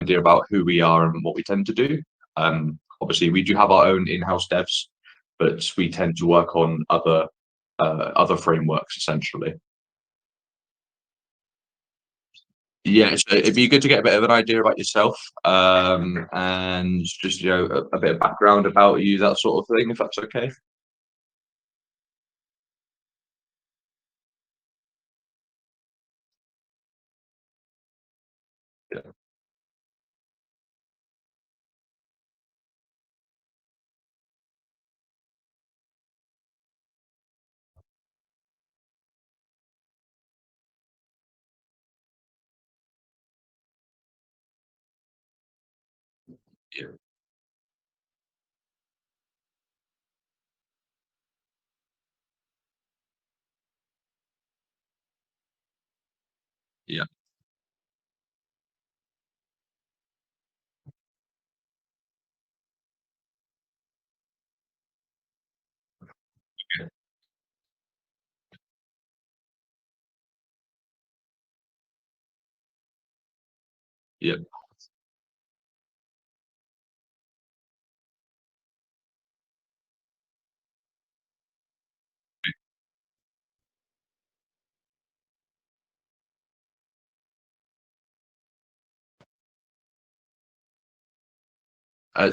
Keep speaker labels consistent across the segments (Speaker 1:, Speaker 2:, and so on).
Speaker 1: idea about who we are and what we tend to do. Obviously, we do have our own in-house devs, but we tend to work on other frameworks essentially. Yeah, so it'd be good to get a bit of an idea about yourself, and just a bit of background about you, that sort of thing, if that's okay. Yeah, yeah, yeah, yeah.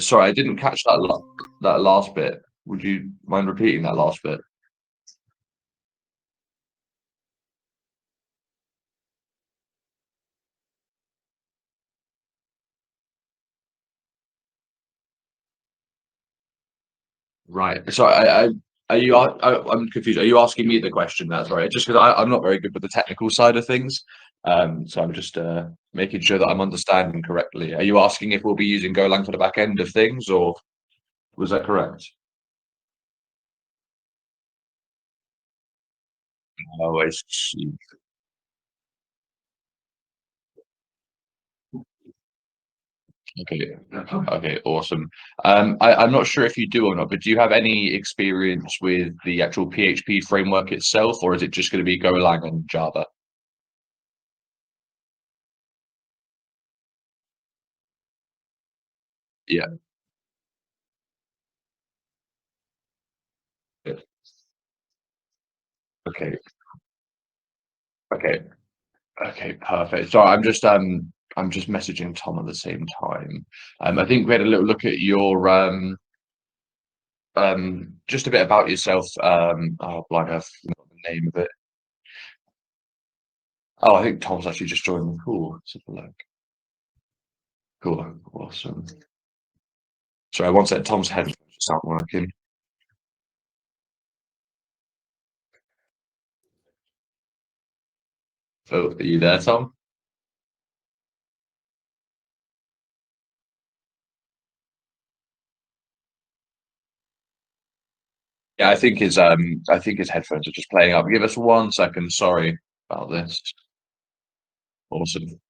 Speaker 1: Sorry, I didn't catch that last bit. Would you mind repeating that last bit? Right. So I'm confused. Are you asking me the question? That's right. Just because I'm not very good with the technical side of things. So I'm just making sure that I'm understanding correctly. Are you asking if we'll be using Golang for the back end of things, or was that correct? Oh, I see. Okay. Okay, awesome. I'm not sure if you do or not, but do you have any experience with the actual PHP framework itself, or is it just going to be Golang and Java? Yeah. Okay. Okay. Okay, perfect. So I'm just messaging Tom at the same time. I think we had a little look at your just a bit about yourself. Oh, blimey, I've forgotten the name of it. Oh, I think Tom's actually just joined the call. Let's have a look. Cool, awesome. Sorry, one sec. Tom's headphones just aren't working. Oh, are you there, Tom? Yeah, I think his headphones are just playing up. Give us 1 second. Sorry about this. Awesome.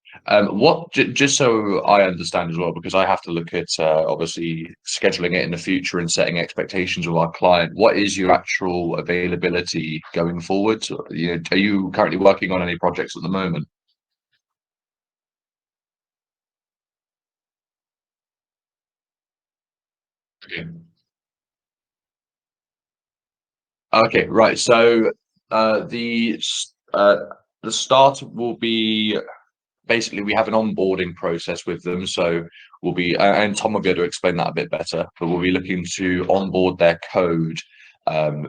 Speaker 1: Just so I understand as well, because I have to look at obviously scheduling it in the future and setting expectations with our client. What is your actual availability going forward? So, are you currently working on any projects at the moment? Okay. Okay, right. So uh, the s- uh, the start will be basically we have an onboarding process with them. So we'll be, and Tom will be able to explain that a bit better, but we'll be looking to onboard their code,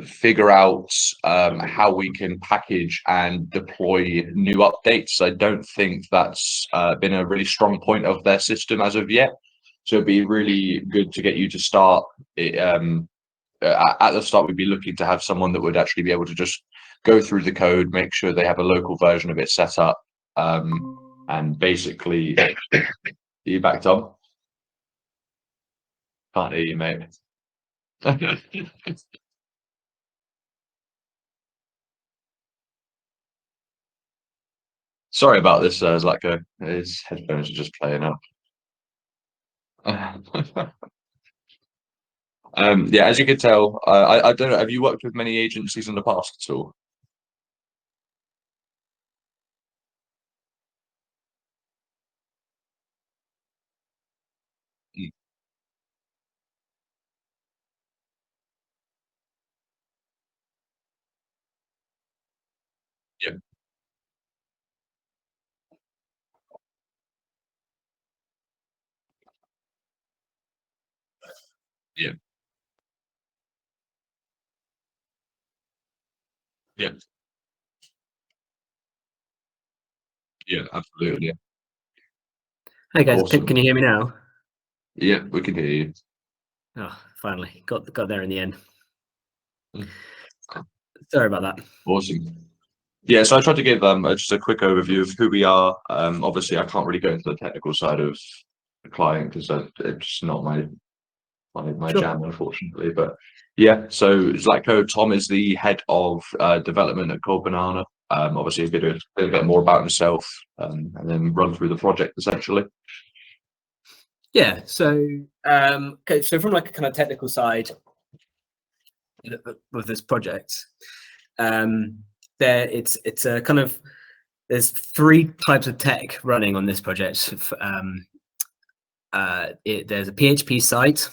Speaker 1: figure out how we can package and deploy new updates. I don't think that's been a really strong point of their system as of yet. So it'd be really good to get you to start it, at the start. We'd be looking to have someone that would actually be able to just go through the code, make sure they have a local version of it set up, and basically, are you back, Tom? Can't hear you, mate. Sorry about this, Zlatko. His headphones are just playing up. Yeah, as you can tell, I don't know. Have you worked with many agencies in the past at all? Yeah. Yeah. Yeah. Yeah. Absolutely. Yeah.
Speaker 2: Hey guys,
Speaker 1: Awesome.
Speaker 2: can you hear me now?
Speaker 1: Yeah, we can hear you.
Speaker 2: Oh, finally got there in the end.
Speaker 1: Mm.
Speaker 2: Sorry about that.
Speaker 1: Awesome. Yeah, so I tried to give just a quick overview of who we are. Obviously, I can't really go into the technical side of the client because it's not my
Speaker 2: Sure.
Speaker 1: jam, unfortunately. But yeah, so Zlatko, Tom is the head of development at Cold Banana. Obviously, a bit more about himself, and then run through the project essentially.
Speaker 2: Yeah. So okay, so from like a kind of technical side of this project, it's a kind of there's three types of tech running on this project. There's a PHP site.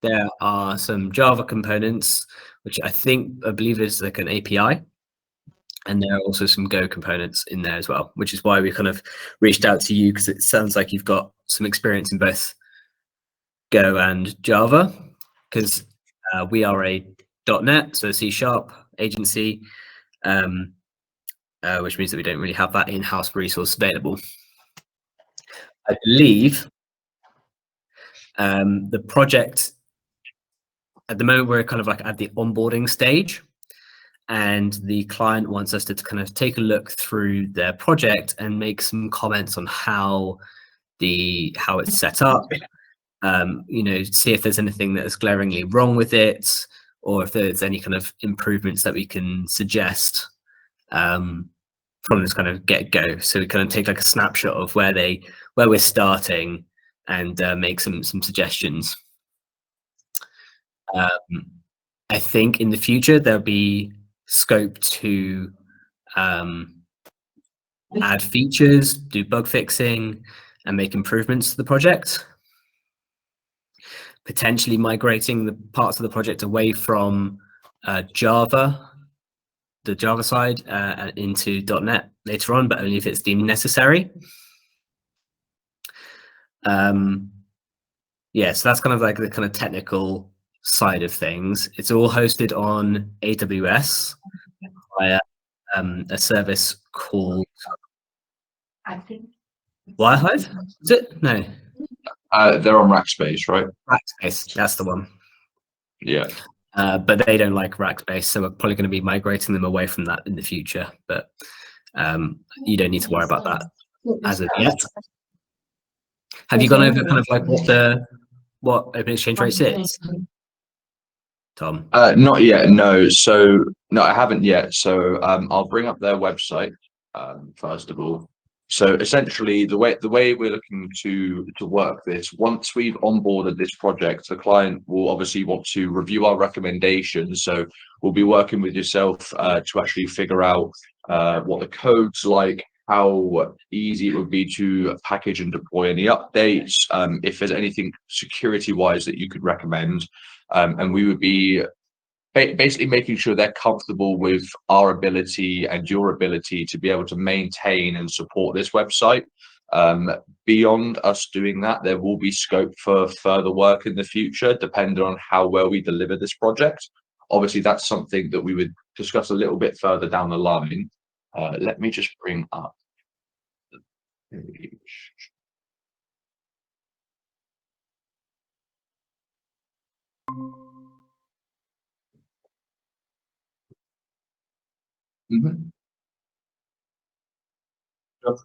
Speaker 2: There are some Java components, which I believe is like an API. And there are also some Go components in there as well, which is why we kind of reached out to you, because it sounds like you've got some experience in both Go and Java, because we are a .NET, so C# agency, which means that we don't really have that in-house resource available. I believe the project, at the moment, we're kind of like at the onboarding stage, and the client wants us to kind of take a look through their project and make some comments on how it's set up, see if there's anything that is glaringly wrong with it, or if there's any kind of improvements that we can suggest from this kind of get-go. So we kind of take like a snapshot of where we're starting and make some suggestions. I think in the future there'll be scope to add features, do bug fixing, and make improvements to the project. Potentially migrating the parts of the project away from Java, the Java side, into .NET later on, but only if it's deemed necessary. Yeah, so that's kind of like the kind of technical side of things. It's all hosted on AWS via a service called Wirehive. Is it? No.
Speaker 1: They're on Rackspace, right?
Speaker 2: Rackspace, that's the one.
Speaker 1: Yeah.
Speaker 2: But they don't like Rackspace, so we're probably going to be migrating them away from that in the future. But you don't need to worry about that as of yet. Have you gone over kind of like what open exchange rates is, Tom?
Speaker 1: Not yet, no. So no, I haven't yet. So I'll bring up their website first of all. So essentially, the way we're looking to work this, once we've onboarded this project, the client will obviously want to review our recommendations. So we'll be working with yourself to actually figure out what the code's like, how easy it would be to package and deploy any updates, if there's anything security-wise that you could recommend. And we would be basically making sure they're comfortable with our ability and your ability to be able to maintain and support this website. Beyond us doing that, there will be scope for further work in the future, depending on how well we deliver this project. Obviously, that's something that we would discuss a little bit further down the line. Let me just bring up the page. Mm-hmm. So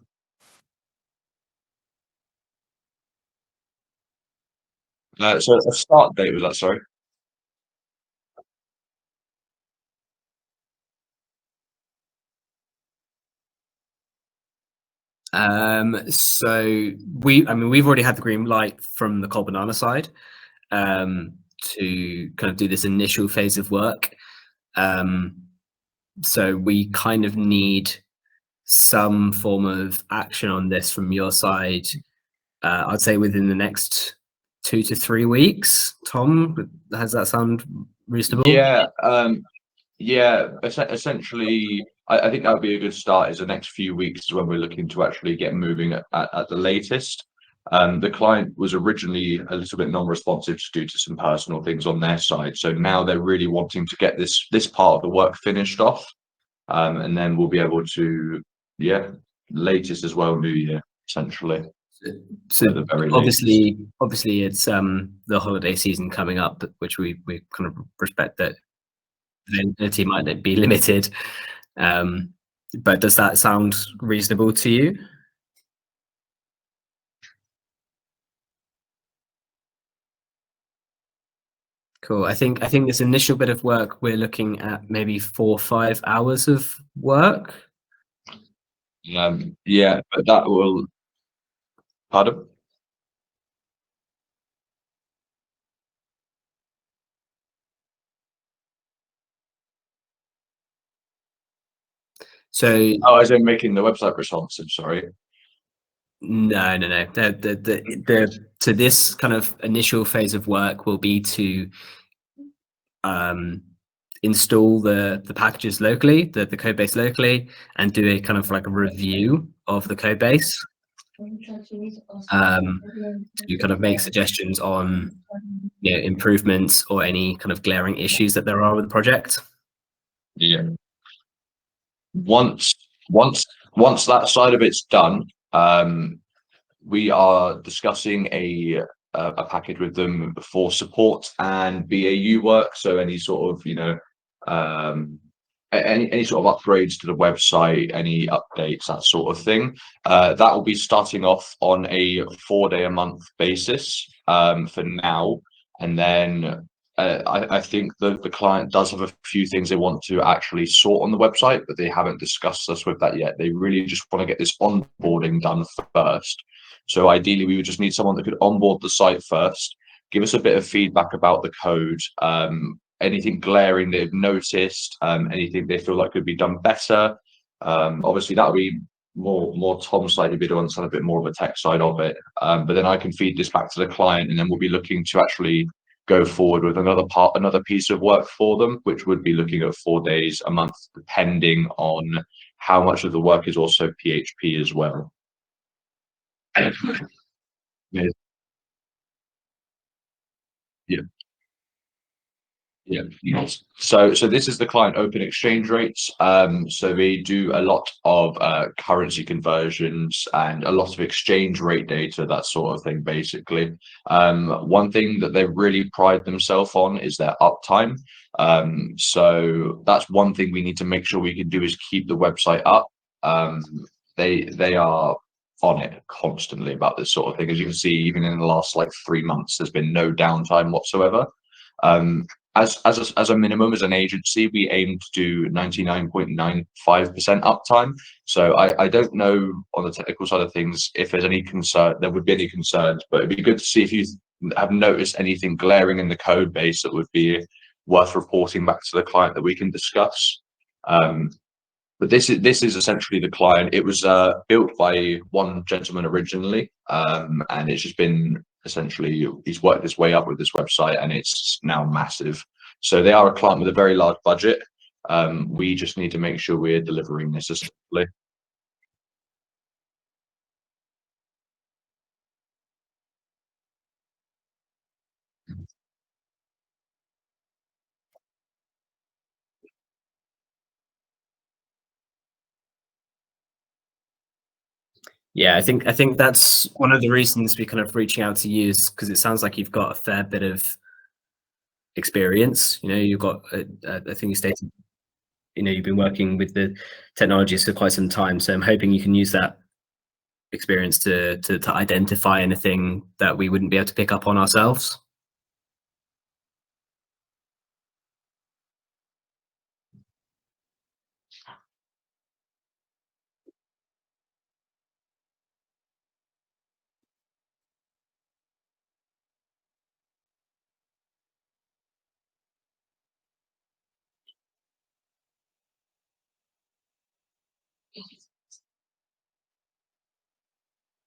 Speaker 1: a start date was that, sorry?
Speaker 2: So we've already had the green light from the Cold Banana side to kind of do this initial phase of work. So we kind of need some form of action on this from your side. I'd say within the next 2 to 3 weeks. Tom, does that sound reasonable?
Speaker 1: Yeah, yeah. Essentially, I think that would be a good start. Is the next few weeks is when we're looking to actually get moving at the latest. The client was originally a little bit non-responsive due to some personal things on their side. So now they're really wanting to get this part of the work finished off. And then we'll be able to, yeah, latest as well, New Year, essentially.
Speaker 2: So
Speaker 1: At the very latest.
Speaker 2: obviously it's the holiday season coming up, which we kind of respect that availability might be limited. But does that sound reasonable to you? Cool. I think this initial bit of work, we're looking at maybe 4 or 5 hours of work.
Speaker 1: Yeah, but that will. Pardon?
Speaker 2: So
Speaker 1: Oh, as in making the website responsive. Sorry.
Speaker 2: no. So this kind of initial phase of work will be to install the packages locally, the code base locally, and do a kind of like a review of the code base. To kind of make suggestions on improvements or any kind of glaring issues that there are with the project.
Speaker 1: Yeah. Once that side of it's done, we are discussing a package with them for support and BAU work. So any sort of any sort of upgrades to the website, any updates, that sort of thing. That will be starting off on a 4-day a month basis for now, and then I think the client does have a few things they want to actually sort on the website, but they haven't discussed us with that yet. They really just want to get this onboarding done first. So ideally, we would just need someone that could onboard the site first, give us a bit of feedback about the code, anything glaring they've noticed, anything they feel like could be done better. Obviously, that would be more Tom's side, he'd be doing a bit more of a tech side of it. But then I can feed this back to the client, and then we'll be looking to actually go forward with another piece of work for them, which would be looking at 4 days a month, depending on how much of the work is also PHP as well. Yeah. Yeah. Yeah. So this is the client open exchange rates. So they do a lot of currency conversions and a lot of exchange rate data, that sort of thing, basically. One thing that they really pride themselves on is their uptime. So that's one thing we need to make sure we can do is keep the website up. They are on it constantly about this sort of thing. As you can see, even in the last like 3 months, there's been no downtime whatsoever. As a minimum, as an agency, we aim to do 99.95% uptime. So I don't know on the technical side of things if there's any concern, there would be any concerns, but it'd be good to see if you have noticed anything glaring in the code base that would be worth reporting back to the client that we can discuss. But this is essentially the client. It was built by one gentleman originally, and it's just been essentially he's worked his way up with this website, and it's now massive. So they are a client with a very large budget. We just need to make sure we're delivering this essentially.
Speaker 2: Yeah, I think that's one of the reasons we kind of reaching out to you is because it sounds like you've got a fair bit of experience. You've got I think you stated you've been working with the technologies for quite some time. So I'm hoping you can use that experience to identify anything that we wouldn't be able to pick up on ourselves.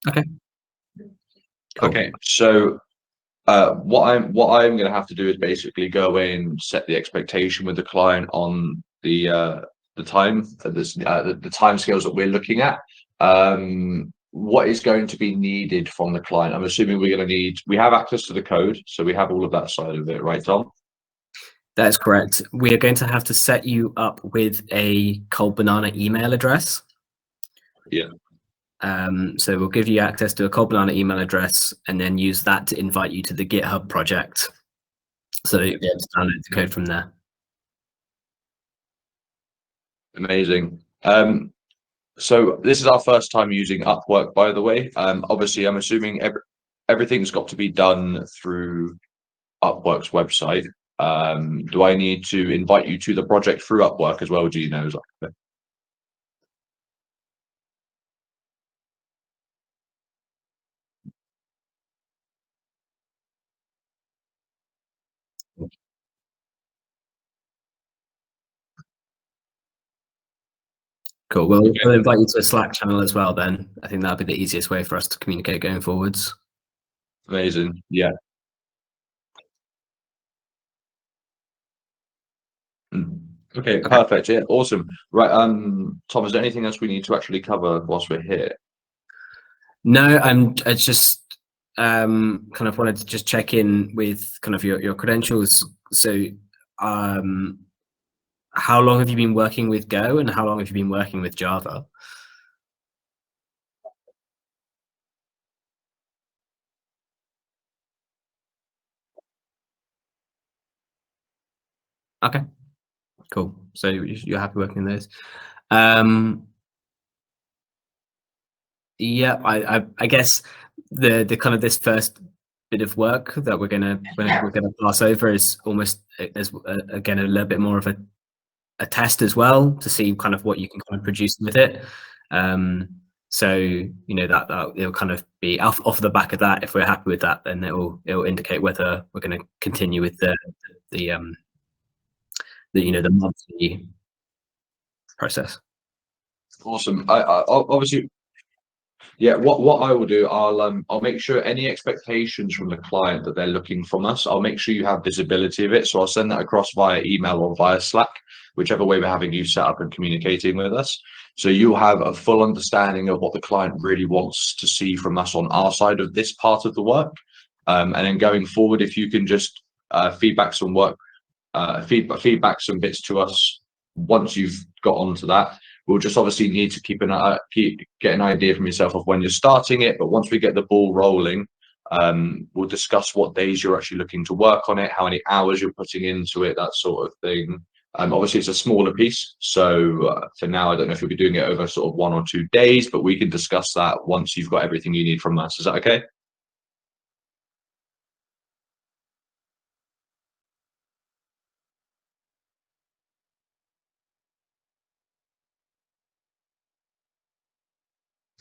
Speaker 2: Okay. Cool.
Speaker 1: Okay, so what I'm going to have to do is basically go in, set the expectation with the client on the the time scales that we're looking at. What is going to be needed from the client? I'm assuming we have access to the code, so we have all of that side of it, right, Tom?
Speaker 2: That is correct. We are going to have to set you up with a Cold Banana email address.
Speaker 1: Yeah.
Speaker 2: So we'll give you access to a Cold Banana email address and then use that to invite you to the GitHub project. So you'll be able to download the code from there.
Speaker 1: Amazing. So this is our first time using Upwork, by the way. Obviously, I'm assuming everything's got to be done through Upwork's website. Do I need to invite you to the project through Upwork as well? Do you know?
Speaker 2: Cool. Well, we'll invite you to a Slack channel as well then. I think that'll be the easiest way for us to communicate going forwards.
Speaker 1: Amazing. Yeah. Okay, perfect. Yeah, awesome. Right. Tom, is there anything else we need to actually cover whilst we're here?
Speaker 2: No, I just kind of wanted to just check in with kind of your credentials. So how long have you been working with Go and how long have you been working with Java? Okay, cool. So you're happy working those. Yeah, I guess the kind of this first bit of work that we're gonna pass over is almost as again a little bit more of a test as well to see kind of what you can kind of produce with it. So you know that it'll kind of be off the back of that. If we're happy with that, then it'll indicate whether we're going to continue with the monthly process.
Speaker 1: Awesome. I'll obviously, yeah. What I will do, I'll make sure any expectations from the client that they're looking from us, I'll make sure you have visibility of it. So I'll send that across via email or via Slack, whichever way we're having you set up and communicating with us. So you'll have a full understanding of what the client really wants to see from us on our side of this part of the work. And then going forward, if you can just feedback some work, feedback some bits to us once you've got onto that. We'll just obviously need to get an idea from yourself of when you're starting it. But once we get the ball rolling, we'll discuss what days you're actually looking to work on it, how many hours you're putting into it, that sort of thing. Obviously, it's a smaller piece. So for now, I don't know if you'll be doing it over sort of 1 or 2 days, but we can discuss that once you've got everything you need from us. Is that okay?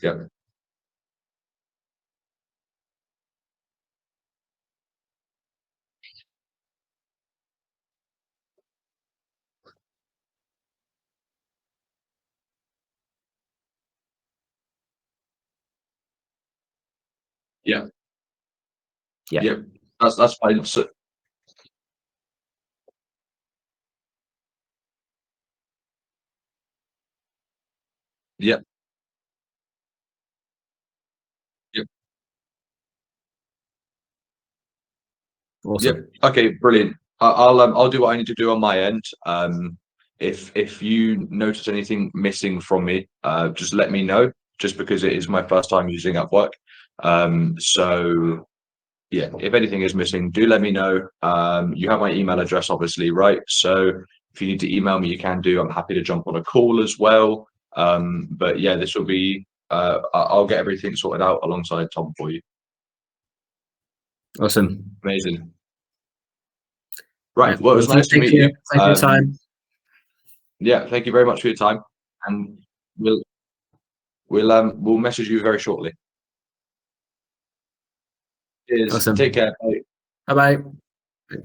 Speaker 1: Yeah. Yeah.
Speaker 2: Yeah.
Speaker 1: Yeah. That's fine. So, yeah. Yeah.
Speaker 2: Awesome.
Speaker 1: Yeah. Okay. Brilliant. I'll do what I need to do on my end. If you notice anything missing from me, just let me know. Just because it is my first time using Upwork. So yeah, if anything is missing, do let me know. You have my email address, obviously, right? So if you need to email me, you can do. I'm happy to jump on a call as well. But yeah, this will be. I'll get everything sorted out alongside Tom for you.
Speaker 2: Awesome.
Speaker 1: Amazing. Right.
Speaker 2: Yeah.
Speaker 1: Well, it was nice to meet you.
Speaker 2: Thank you for your time.
Speaker 1: Yeah, thank you very much for your time, and we'll we'll message you very shortly. Cheers.
Speaker 2: Awesome.
Speaker 1: Take care. Bye.
Speaker 2: Bye bye.